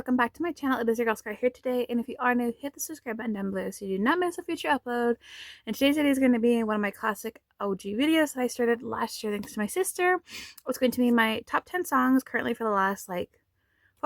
welcome back to my channel. It is your girl Scar here today, and if you are new, hit the subscribe button down below so you do not miss a future upload. And today's video is going to be one of my classic OG videos that I started last year thanks to my sister. It's going to be my top 10 songs currently for the last 4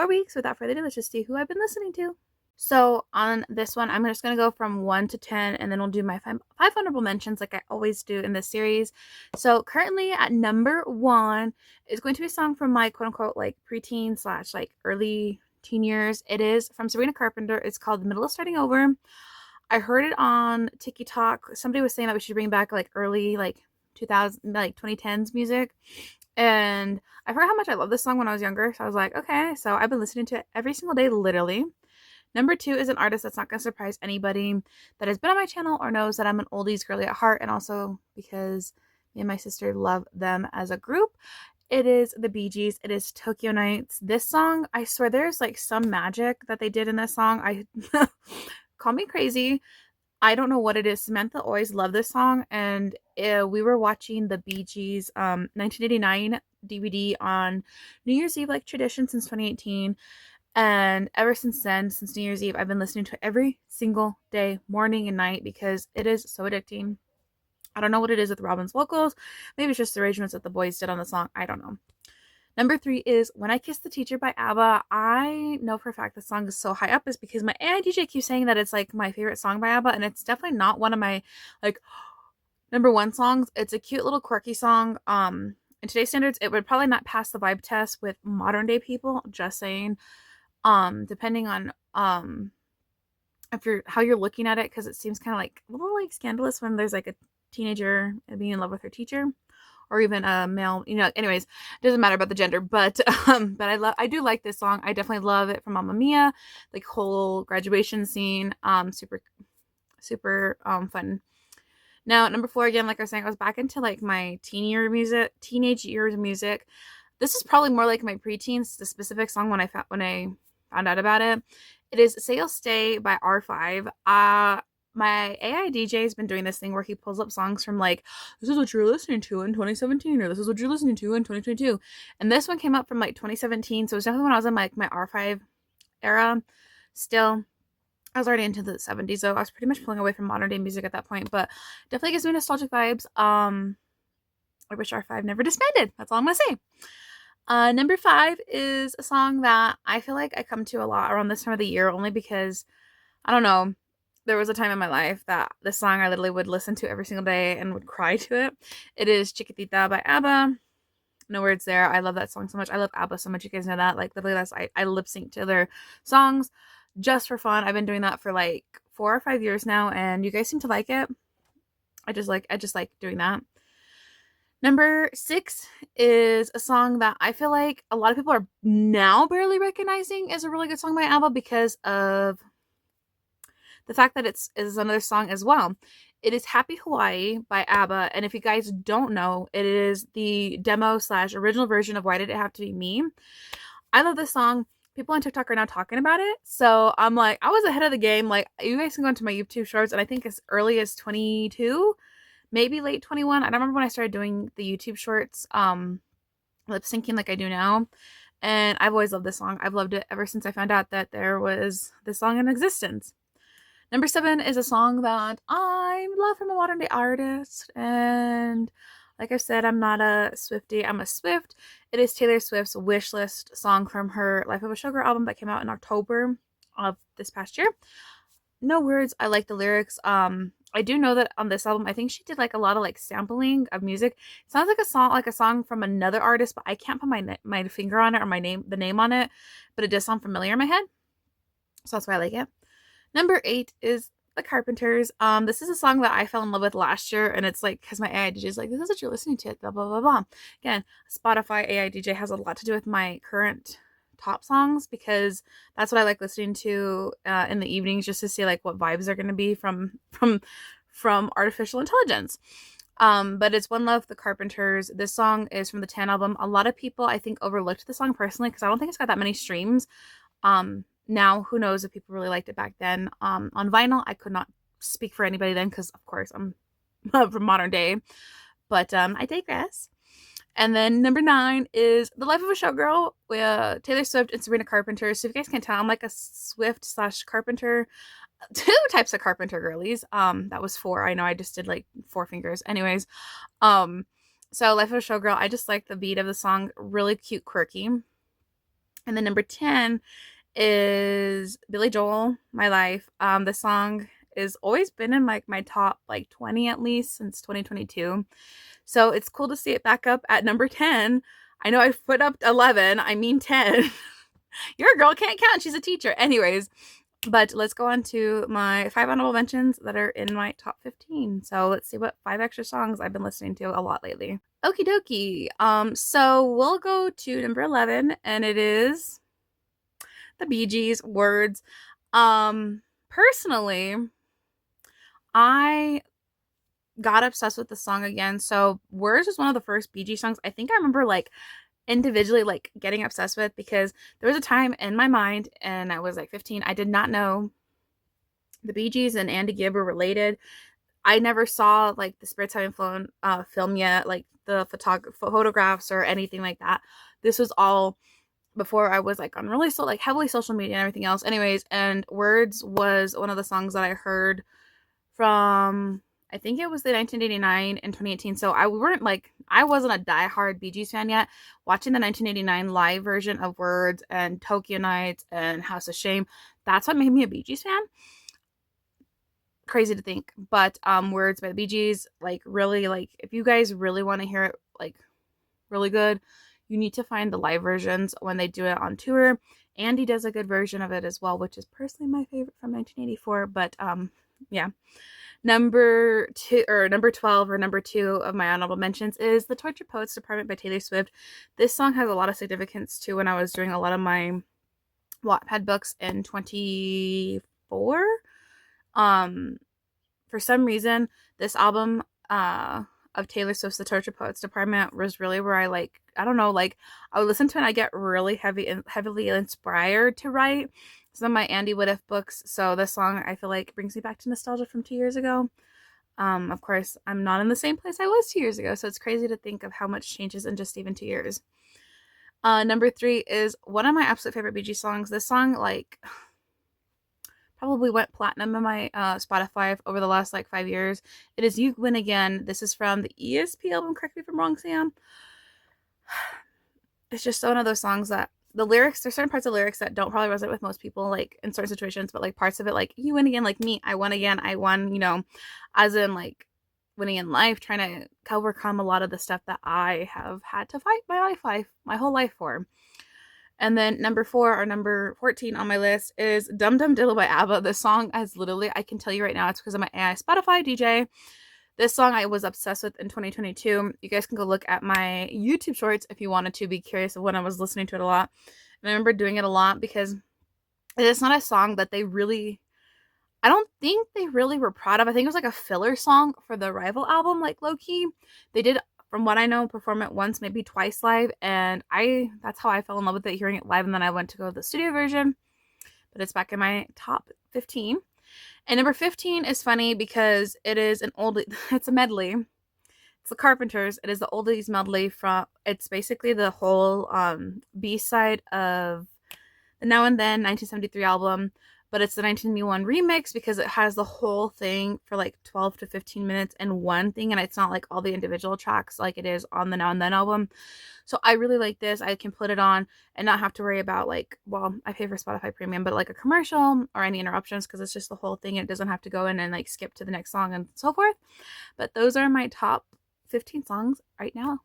weeks. Without further ado, let's just see who I've been listening to. So on this one, I'm just going to go from 1 to 10, and then we'll do my five honorable mentions like I always do in this series. So currently at number 1 is going to be a song from my quote-unquote preteen / early teen years. It is from Sabrina Carpenter. It's called The Middle of Starting Over. I heard it on TikTok. Somebody was saying that we should bring back early 2000 2010s music. And I forgot how much I loved this song when I was younger. So I was like, okay. So I've been listening to it every single day, literally. Number 2 is an artist that's not going to surprise anybody that has been on my channel or knows that I'm an oldies girly at heart, and also because me and my sister love them as a group. It is the GEES. It is Tokyo Nights. This song, I swear there's some magic that they did in this song. I call me crazy. I don't know what it is. Samantha always loved this song, and we were watching the GEES 1989 DVD on New Year's Eve tradition since 2018. And ever since then, since New Year's Eve, I've been listening to it every single day, morning and night, because it is so addicting. I don't know what it is with Robin's vocals. Maybe it's just the arrangements that the boys did on the song. I don't know. Number 3 is When I Kissed the Teacher by ABBA. I know for a fact the song is so high up is because my AI DJ keeps saying that it's my favorite song by ABBA, and it's definitely not one of my number 1 songs. It's a cute little quirky song. In today's standards, it would probably not pass the vibe test with modern day people. Just saying. Depending on how you're looking at it, because it seems kind of a little scandalous when there's a teenager being in love with her teacher, or even a male, anyways, it doesn't matter about the gender, but I do like this song. I definitely love it from Mamma Mia, whole graduation scene, super fun. Now, number 4, again, like I was saying, I was back into my teenage years music. This is probably more like my preteens, the specific song when I found out about it. It is Say You'll Stay by R5. My AI DJ has been doing this thing where he pulls up songs from this is what you're listening to in 2017, or this is what you're listening to in 2022. And this one came up from 2017, so it was definitely when I was in my R5 era. Still, I was already into the 70s, so I was pretty much pulling away from modern day music at that point, but definitely gives me nostalgic vibes. I wish R5 never disbanded. That's all I'm gonna say. Number 5 is a song that I feel like I come to a lot around this time of the year, only because, I don't know, there was a time in my life that this song I literally would listen to every single day and would cry to it. It is Chiquitita by ABBA. No words there. I love that song so much. I love ABBA so much. You guys know that. Literally, I lip sync to their songs just for fun. I've been doing that for 4 or 5 years now, and you guys seem to like it. I just like doing that. Number 6 is a song that I feel like a lot of people are now barely recognizing as a really good song by ABBA because of the fact that it is another song as well. It is Happy Hawaii by ABBA, and if you guys don't know, it is the demo / original version of Why Did It Have to Be Me? I love this song. People on TikTok are now talking about it, so I'm I was ahead of the game. You guys can go into my YouTube shorts, and I think as early as 22, maybe late 21. I don't remember when I started doing the YouTube shorts, lip syncing like I do now. And I've always loved this song. I've loved it ever since I found out that there was this song in existence. Number 7 is a song that I love from a modern day artist. And like I said, I'm not a Swiftie, I'm a Swift. It is Taylor Swift's Wishlist song from her Life of a Showgirl album that came out in October of this past year. No words. I like the lyrics. I do know that on this album, I think she did a lot of sampling of music. It sounds like a song from another artist, but I can't put my finger on it or the name on it. But it does sound familiar in my head, so that's why I like it. Number 8 is The Carpenters. This is a song that I fell in love with last year, and it's because my AI DJ is this is what you're listening to. Blah blah blah blah. Again, Spotify AI DJ has a lot to do with my current top songs, because that's what I like listening to in the evenings, just to see what vibes are going to be from artificial intelligence. But it's One Love, The Carpenters. This song is from the 10 album. A lot of people I think overlooked the song personally, because I don't think it's got that many streams. Now who knows if people really liked it back then. On vinyl, I could not speak for anybody then, because of course I'm from modern day, but I digress. And then number 9 is The Life of a Showgirl with Taylor Swift and Sabrina Carpenter. So if you guys can't tell, I'm like a Swift slash Carpenter, two types of Carpenter girlies. That was 4. I know I just did like 4 fingers. Anyways, so Life of a Showgirl, I just like the beat of the song, really cute, quirky. And then number 10 is Billy Joel, My Life. The song has always been in like my top like 20 at least since 2022. So it's cool to see it back up at number 10. I know I put up 11, I mean 10. Your girl can't count, she's a teacher. Anyways, but let's go on to my 5 honorable mentions that are in my top 15. So let's see what 5 extra songs I've been listening to a lot lately. Okie dokie. So we'll go to number 11, and it is the Bee Gees, Words. Personally, I got obsessed with the song again. So Words was one of the first Bee Gees songs I think I remember like individually like getting obsessed with, because there was a time in my mind, and I was like 15, I did not know the Bee Gees and Andy Gibb were related. I never saw like the Spirits Having Flown film yet, like the photographs or anything like that. This was all before I was like on really like heavily social media and everything else. Anyways, and Words was one of the songs that I heard from, I think it was the 1989 and 2018. So I wasn't a diehard Bee Gees fan yet. Watching the 1989 live version of Words and Tokyo Nights and House of Shame, that's what made me a Bee Gees fan. Crazy to think, but Words by the Bee Gees, like really, like if you guys really want to hear it like really good, you need to find the live versions when they do it on tour. Andy does a good version of it as well, which is personally my favorite from 1984. But yeah. Number 12 or number 2 of my honorable mentions is The Tortured Poets Department by Taylor Swift. This song has a lot of significance too when I was doing a lot of my Wattpad books in 2024. For some reason, this album of Taylor Swift's The Tortured Poets Department was really where I like, I don't know, like I would listen to it and I get really heavily inspired to write some of my Andy Whittiff books. So this song I feel like brings me back to nostalgia from 2 years ago. Of course, I'm not in the same place I was 2 years ago, so it's crazy to think of how much changes in just even 2 years. Number 3 is one of my absolute favorite Bee Gees songs. This song like probably went platinum in my Spotify over the last like 5 years. It is You Win Again. This is from the ESP album, correct me if I'm wrong, Sam. It's just one of those songs that the lyrics, there's certain parts of lyrics that don't probably resonate with most people, like in certain situations, but like parts of it, like you win again, like me, I won again, I won, you know, as in like winning in life, trying to overcome a lot of the stuff that I have had to fight my whole life for. And then number 4 or number 14 on my list is Dum Dum Diddle by ABBA. This song has literally, I can tell you right now, it's because of my AI Spotify DJ. This song I was obsessed with in 2022. You guys can go look at my YouTube shorts if you wanted to be curious of when I was listening to it a lot. And I remember doing it a lot because it's not a song that they really, I don't think they really were proud of. I think it was like a filler song for the Rival album, like low-key. They did, from what I know, perform it once, maybe twice live. And that's how I fell in love with it, hearing it live. And then I went to go to the studio version. But it's back in my top 15. And number 15 is funny because it is an oldie. It's a medley. It's the Carpenters. It is the oldies medley from. It's basically the whole B-side of the Now and Then 1973 album, but it's the 1991 remix because it has the whole thing for like 12 to 15 minutes in one thing, and it's not like all the individual tracks like it is on the Now and Then album. So I really like this. I can put it on and not have to worry about like, well, I pay for Spotify Premium, but like a commercial or any interruptions because it's just the whole thing. It doesn't have to go in and like skip to the next song and so forth. But those are my top 15 songs right now.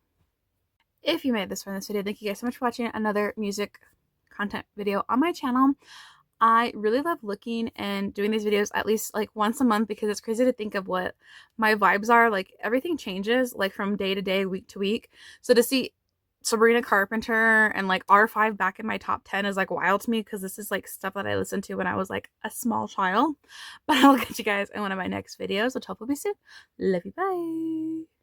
If you made this far in this video, thank you guys so much for watching another music content video on my channel. I really love looking and doing these videos at least like once a month because it's crazy to think of what my vibes are. Like everything changes like from day to day, week to week. So to see Sabrina Carpenter and like R5 back in my top 10 is like wild to me because this is like stuff that I listened to when I was like a small child. But I'll catch you guys in one of my next videos, which hopefully soon. Love you, bye.